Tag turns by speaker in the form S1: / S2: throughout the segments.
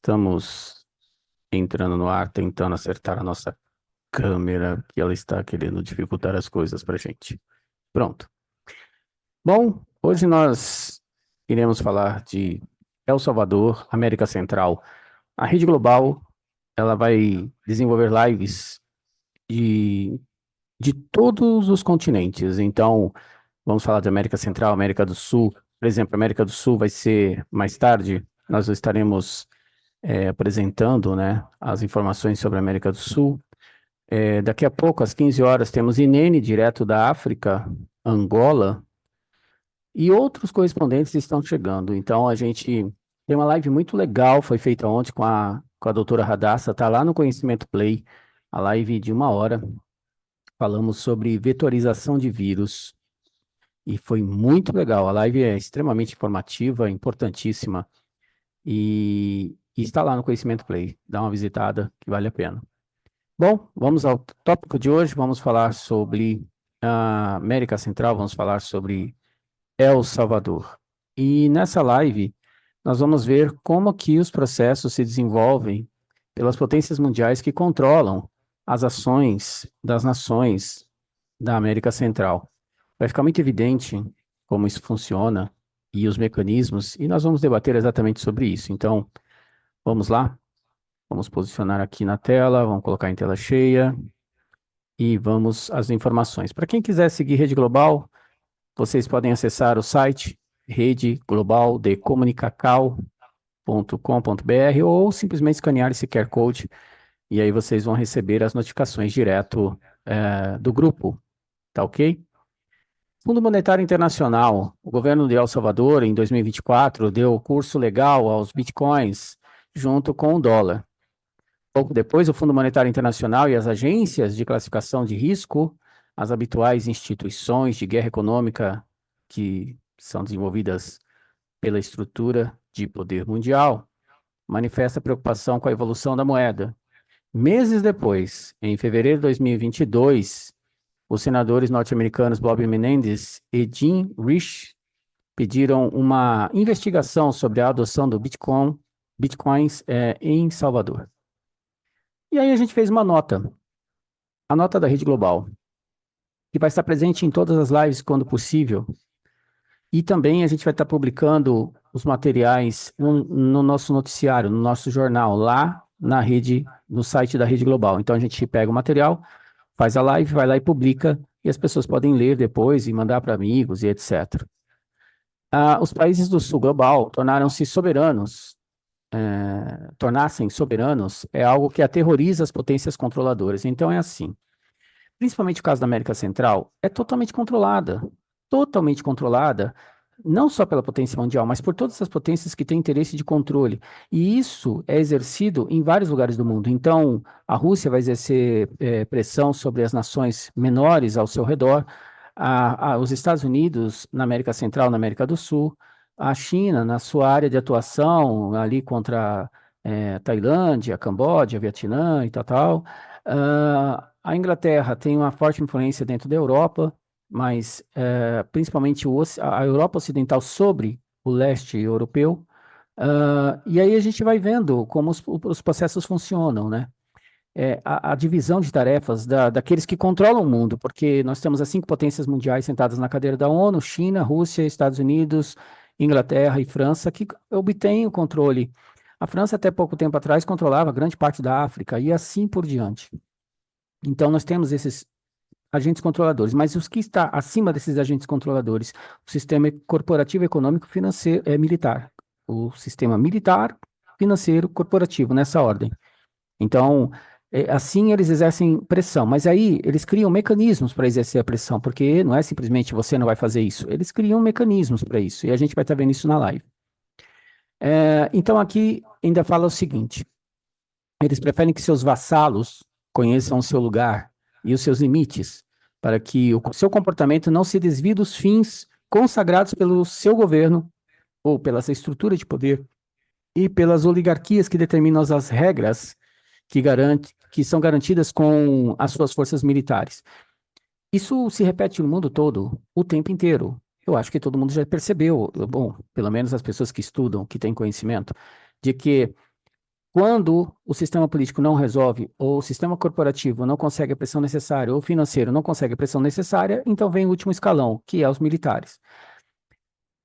S1: Estamos entrando no ar, tentando acertar a nossa câmera, que ela está querendo dificultar as coisas para gente. Pronto. Bom, hoje nós iremos falar de El Salvador, América Central. A Rede Global, ela vai desenvolver lives de, de todos os continentes. Então, vamos falar de América Central, América do Sul. Por exemplo, América do Sul vai ser mais tarde. Nós estaremos apresentando, né, as informações sobre a América do Sul. Daqui a pouco, às 15 horas, temos Inene, direto da África, Angola, e outros correspondentes estão chegando. Então, a gente tem uma live muito legal, foi feita ontem com a doutora Radassa, está lá no Conhecimento Play, a live de 1 hora. Falamos sobre vetorização de vírus, e foi muito legal. A live é extremamente informativa, importantíssima, e está lá no Conhecimento Play. Dá uma visitada, que vale a pena. Bom, vamos ao tópico de hoje. Vamos falar sobre a América Central, vamos falar sobre El Salvador. E nessa live, nós vamos ver como que os processos se desenvolvem pelas potências mundiais que controlam as ações das nações da América Central. Vai ficar muito evidente como isso funciona e os mecanismos, e nós vamos debater exatamente sobre isso. Então, vamos lá? Vamos posicionar aqui na tela, vamos colocar em tela cheia e vamos às informações. Para quem quiser seguir Rede Global, vocês podem acessar o site redeglobaldecomunicacal.com.br ou simplesmente escanear esse QR Code e aí vocês vão receber as notificações direto do grupo, tá ok? Fundo Monetário Internacional, o governo de El Salvador, em 2024, deu curso legal aos bitcoins junto com o dólar. Pouco depois, o Fundo Monetário Internacional e as agências de classificação de risco, as habituais instituições de guerra econômica que são desenvolvidas pela estrutura de poder mundial, manifesta preocupação com a evolução da moeda. Meses depois, em fevereiro de 2022, os senadores norte-americanos Bob Menendez e Jim Risch pediram uma investigação sobre a adoção do bitcoins em Salvador. E aí a gente fez uma nota, a nota da Rede Global, que vai estar presente em todas as lives quando possível. E também a gente vai estar publicando os materiais no nosso noticiário, no nosso jornal, lá na rede, no site da Rede Global. Então a gente pega o material, faz a live, vai lá e publica, e as pessoas podem ler depois e mandar para amigos e etc. Os países do Sul Global tornaram-se soberanos. Tornassem soberanos é algo que aterroriza as potências controladoras. Então é assim. Principalmente o caso da América Central, é totalmente controlada, não só pela potência mundial, mas por todas as potências que têm interesse de controle. E isso é exercido em vários lugares do mundo. Então, a Rússia vai exercer pressão sobre as nações menores ao seu redor, os Estados Unidos na América Central, na América do Sul, a China na sua área de atuação ali contra Tailândia, Camboja, Vietnã e tal. A Inglaterra tem uma forte influência dentro da Europa, mas principalmente a Europa Ocidental sobre o leste europeu. E aí a gente vai vendo como os processos funcionam, né? A divisão de tarefas daqueles que controlam o mundo, porque nós temos as 5 potências mundiais sentadas na cadeira da ONU: China, Rússia, Estados Unidos, Inglaterra e França, que obtêm o controle. A França, até pouco tempo atrás, controlava grande parte da África e assim por diante. Então, nós temos esses agentes controladores, mas os que está acima desses agentes controladores, o sistema corporativo, econômico, financeiro, militar. O sistema militar, financeiro, corporativo, nessa ordem. Então, assim eles exercem pressão, mas aí eles criam mecanismos para exercer a pressão, porque não é simplesmente você não vai fazer isso, eles criam mecanismos para isso, e a gente vai estar vendo isso na live. Então, aqui ainda fala o seguinte: eles preferem que seus vassalos conheçam o seu lugar e os seus limites, para que o seu comportamento não se desvie dos fins consagrados pelo seu governo ou pela sua estrutura de poder e pelas oligarquias que determinam as regras que são garantidas com as suas forças militares. Isso se repete no mundo todo, o tempo inteiro. Eu acho que todo mundo já percebeu, bom, pelo menos as pessoas que estudam, que têm conhecimento, de que Quando o sistema político não resolve, ou o sistema corporativo não consegue a pressão necessária, ou o financeiro não consegue a pressão necessária, então vem o último escalão, que é os militares.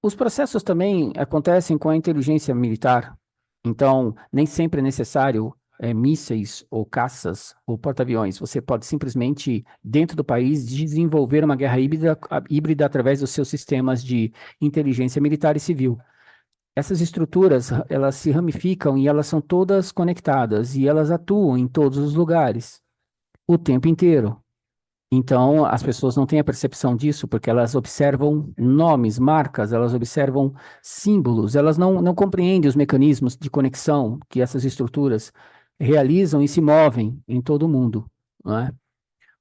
S1: Os processos também acontecem com a inteligência militar, então nem sempre é necessário mísseis ou caças ou porta-aviões. Você pode simplesmente, dentro do país, desenvolver uma guerra híbrida através dos seus sistemas de inteligência militar e civil. Essas estruturas, elas se ramificam e elas são todas conectadas e elas atuam em todos os lugares, o tempo inteiro. Então, as pessoas não têm a percepção disso porque elas observam nomes, marcas, elas observam símbolos, elas não compreendem os mecanismos de conexão que essas estruturas realizam e se movem em todo o mundo, não é?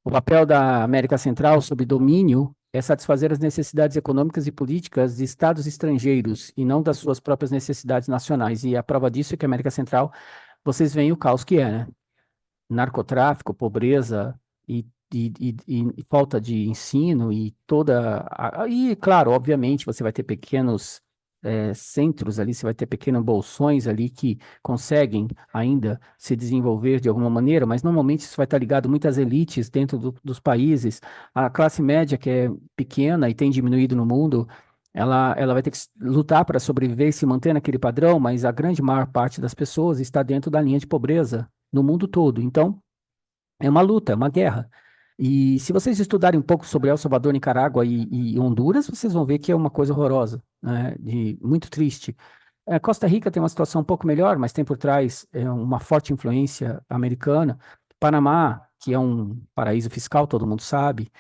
S1: O papel da América Central sob domínio é satisfazer as necessidades econômicas e políticas de estados estrangeiros e não das suas próprias necessidades nacionais. E a prova disso é que a América Central, vocês veem o caos que é, né? Narcotráfico, pobreza e falta de ensino e e claro, obviamente, você vai ter pequenos centros ali, você vai ter pequenos bolsões ali que conseguem ainda se desenvolver de alguma maneira, mas normalmente isso vai estar ligado muitas elites dentro dos países. A classe média, que é pequena e tem diminuído no mundo, ela vai ter que lutar para sobreviver e se manter naquele padrão, mas a grande maior parte das pessoas está dentro da linha de pobreza no mundo todo. Então, é uma luta, é uma guerra. E se vocês estudarem um pouco sobre El Salvador, Nicarágua e Honduras, vocês vão ver que é uma coisa horrorosa, né? Muito triste. Costa Rica tem uma situação um pouco melhor, mas tem por trás uma forte influência americana. Panamá, que é um paraíso fiscal, todo mundo sabe.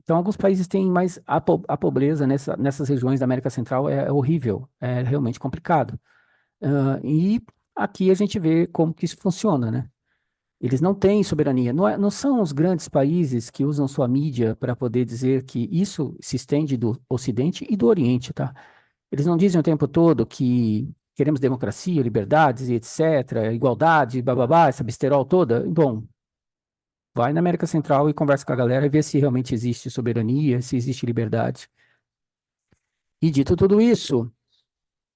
S1: Então, alguns países têm, mas a pobreza nessas regiões da América Central é horrível, é realmente complicado. E aqui a gente vê como que isso funciona, né? Eles não têm soberania. Não são os grandes países que usam sua mídia para poder dizer que isso se estende do Ocidente e do Oriente, tá? Eles não dizem o tempo todo que queremos democracia, liberdades e etc., igualdade, bababá, essa besterol toda. Bom, vai na América Central e conversa com a galera e vê se realmente existe soberania, se existe liberdade. E dito tudo isso,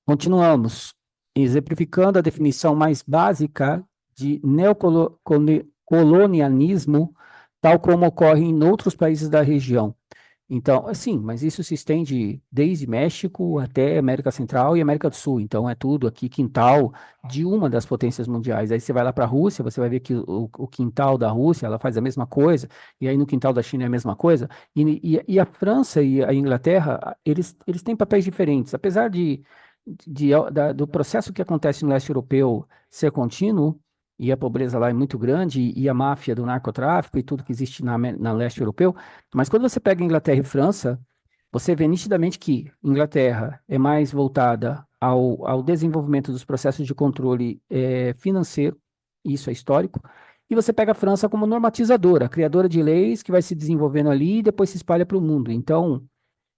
S1: continuamos, exemplificando a definição mais básica de neocolonialismo, tal como ocorre em outros países da região. Então, assim, mas isso se estende desde México até América Central e América do Sul. Então, é tudo aqui quintal de uma das potências mundiais. Aí você vai lá para a Rússia, você vai ver que o quintal da Rússia, ela faz a mesma coisa, e aí no quintal da China é a mesma coisa. E a França e a Inglaterra, eles têm papéis diferentes. Apesar do processo que acontece no leste europeu ser contínuo, e a pobreza lá é muito grande, e a máfia do narcotráfico e tudo que existe na leste europeu, mas quando você pega Inglaterra e França, você vê nitidamente que Inglaterra é mais voltada ao desenvolvimento dos processos de controle financeiro, isso é histórico, e você pega a França como normatizadora, criadora de leis que vai se desenvolvendo ali e depois se espalha para o mundo. Então,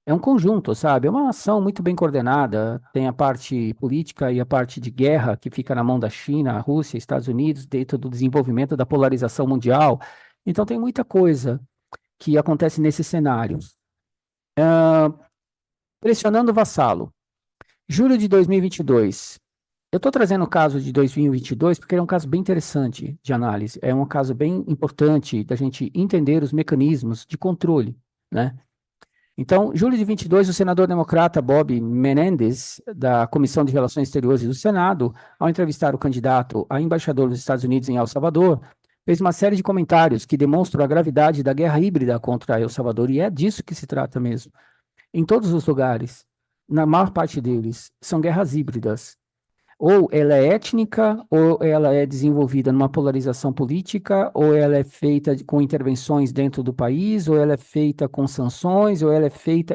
S1: é um conjunto, sabe? É uma ação muito bem coordenada. Tem a parte política e a parte de guerra que fica na mão da China, Rússia, Estados Unidos, dentro do desenvolvimento da polarização mundial. Então, tem muita coisa que acontece nesse cenário. Pressionando o vassalo. Julho de 2022. Eu estou trazendo o caso de 2022 porque ele é um caso bem interessante de análise. É um caso bem importante da gente entender os mecanismos de controle, né? Então, julho de 22, o senador democrata Bob Menendez, da Comissão de Relações Exteriores do Senado, ao entrevistar o candidato a embaixador dos Estados Unidos em El Salvador, fez uma série de comentários que demonstram a gravidade da guerra híbrida contra El Salvador, e é disso que se trata mesmo. Em todos os lugares, na maior parte deles, são guerras híbridas. Ou ela é étnica, ou ela é desenvolvida numa polarização política, ou ela é feita com intervenções dentro do país, ou ela é feita com sanções, ou ela é feita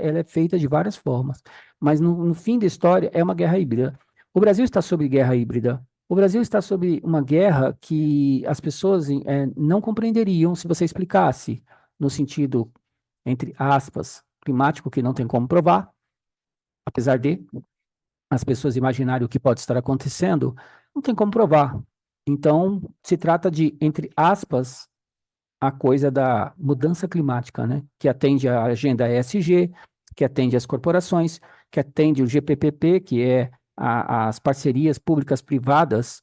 S1: de várias formas. Mas no fim da história é uma guerra híbrida. O Brasil está sob guerra híbrida. O Brasil está sob uma guerra que as pessoas não compreenderiam se você explicasse, no sentido, entre aspas, climático, que não tem como provar, apesar de as pessoas imaginarem o que pode estar acontecendo, não tem como provar. Então, se trata de, entre aspas, a coisa da mudança climática, né? Que atende à agenda ESG, que atende às corporações, que atende o GPPP, que é as parcerias públicas privadas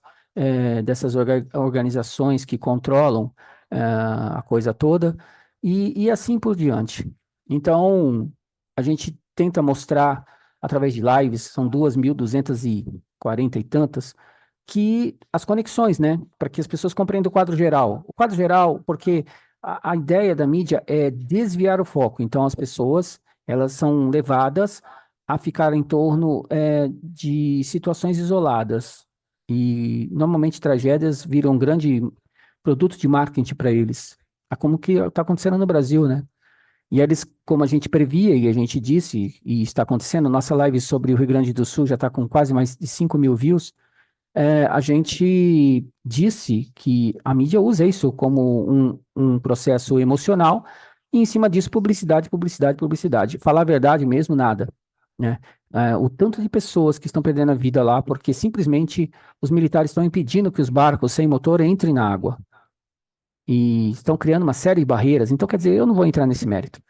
S1: dessas organizações que controlam a coisa toda, e assim por diante. Então, a gente tenta mostrar, através de lives, são 2.240 e tantas, que as conexões, né, para que as pessoas compreendam o quadro geral. O quadro geral, porque a ideia da mídia é desviar o foco. Então, as pessoas, elas são levadas a ficar em torno, de situações isoladas. E, normalmente, tragédias viram um grande produto de marketing para eles. É como que está acontecendo no Brasil, né? E eles, como a gente previa e a gente disse, e está acontecendo, nossa live sobre o Rio Grande do Sul já está com quase mais de 5.000 views. A gente disse que a mídia usa isso como um processo emocional, e em cima disso, publicidade, publicidade, publicidade. Falar a verdade mesmo, nada, né? O tanto de pessoas que estão perdendo a vida lá porque simplesmente os militares estão impedindo que os barcos sem motor entrem na água e estão criando uma série de barreiras. Então, quer dizer, eu não vou entrar nesse mérito.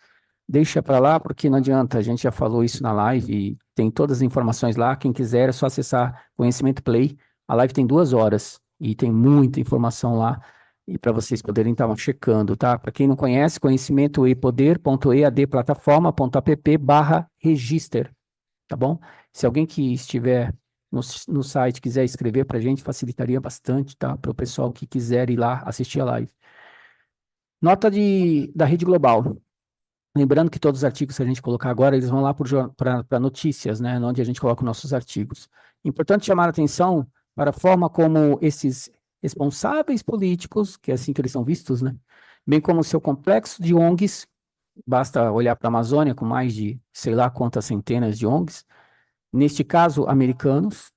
S1: Deixa para lá, porque não adianta, a gente já falou isso na live, e tem todas as informações lá. Quem quiser é só acessar Conhecimento Play. A live tem 2 horas e tem muita informação lá, e para vocês poderem estar checando, tá? Para quem não conhece, conhecimentoepoder.ead plataforma.app/register, tá bom? Se alguém que estiver no site quiser escrever para a gente, facilitaria bastante, tá? Para o pessoal que quiser ir lá assistir a live. Nota da Rede Global. Lembrando que todos os artigos que a gente colocar agora, eles vão lá para notícias, né, onde a gente coloca os nossos artigos. Importante chamar a atenção para a forma como esses responsáveis políticos, que é assim que eles são vistos, né, bem como o seu complexo de ONGs, basta olhar para a Amazônia, com mais de sei lá quantas centenas de ONGs, neste caso, americanos,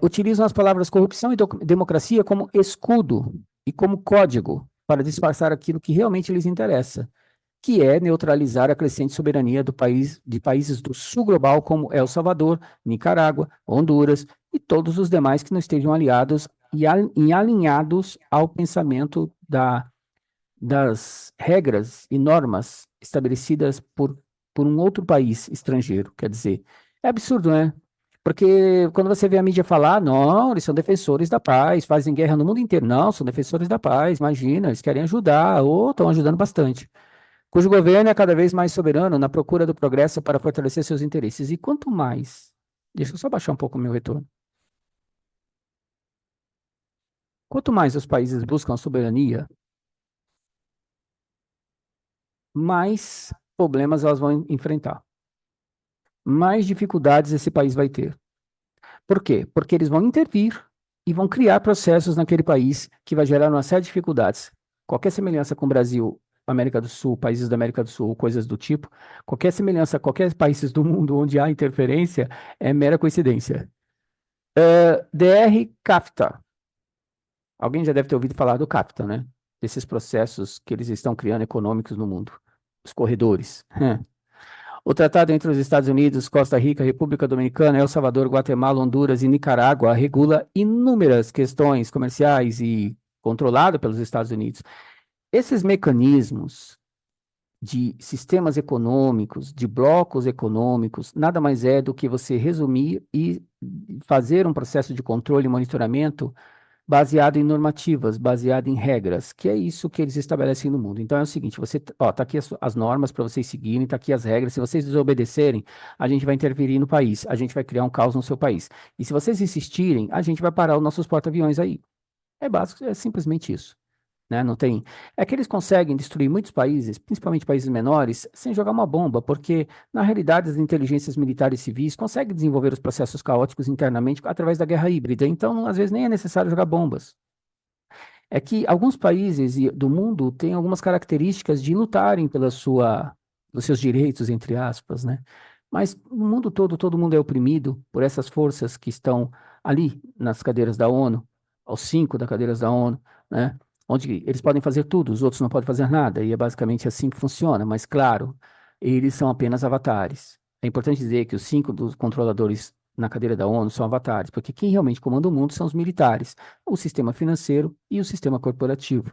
S1: utilizam as palavras corrupção e democracia como escudo e como código para disfarçar aquilo que realmente lhes interessa, que é neutralizar a crescente soberania de países do sul global, como El Salvador, Nicarágua, Honduras e todos os demais que não estejam aliados e alinhados ao pensamento das regras e normas estabelecidas por um outro país estrangeiro. Quer dizer, é absurdo, né? Porque quando você vê a mídia falar, não, eles são defensores da paz, fazem guerra no mundo inteiro. Não, são defensores da paz, imagina, eles querem ajudar, ou estão ajudando bastante, cujo governo é cada vez mais soberano na procura do progresso para fortalecer seus interesses. E quanto mais, deixa eu só baixar um pouco o meu retorno, quanto mais os países buscam a soberania, mais problemas elas vão enfrentar, mais dificuldades esse país vai ter. Por quê? Porque eles vão intervir e vão criar processos naquele país que vai gerar uma série de dificuldades. Qualquer semelhança com o Brasil, América do Sul, países da América do Sul, coisas do tipo, qualquer semelhança, qualquer países do mundo onde há interferência é mera coincidência. DR CAFTA. Alguém já deve ter ouvido falar do CAFTA, né? Desses processos que eles estão criando econômicos no mundo. Os corredores. O tratado entre os Estados Unidos, Costa Rica, República Dominicana, El Salvador, Guatemala, Honduras e Nicarágua regula inúmeras questões comerciais e controlado pelos Estados Unidos. Esses mecanismos de sistemas econômicos, de blocos econômicos, nada mais é do que você resumir e fazer um processo de controle e monitoramento baseado em normativas, baseado em regras, que é isso que eles estabelecem no mundo. Então é o seguinte, você, ó, tá aqui as normas para vocês seguirem, tá aqui as regras. Se vocês desobedecerem, a gente vai interferir no país, a gente vai criar um caos no seu país. E se vocês insistirem, a gente vai parar os nossos porta-aviões aí. É básico, é simplesmente isso, né? Não tem. É que eles conseguem destruir muitos países, principalmente países menores, sem jogar uma bomba, porque, na realidade, as inteligências militares e civis conseguem desenvolver os processos caóticos internamente através da guerra híbrida. Então, às vezes, nem é necessário jogar bombas. É que alguns países do mundo têm algumas características de lutarem pelos seus direitos, entre aspas, né? Mas no mundo todo mundo é oprimido por essas forças que estão ali nas cadeiras da ONU, aos 5 das cadeiras da ONU, né? Onde eles podem fazer tudo, os outros não podem fazer nada, e é basicamente assim que funciona. Mas, claro, eles são apenas avatares. É importante dizer que os 5 dos controladores na cadeira da ONU são avatares, porque quem realmente comanda o mundo são os militares, o sistema financeiro e o sistema corporativo.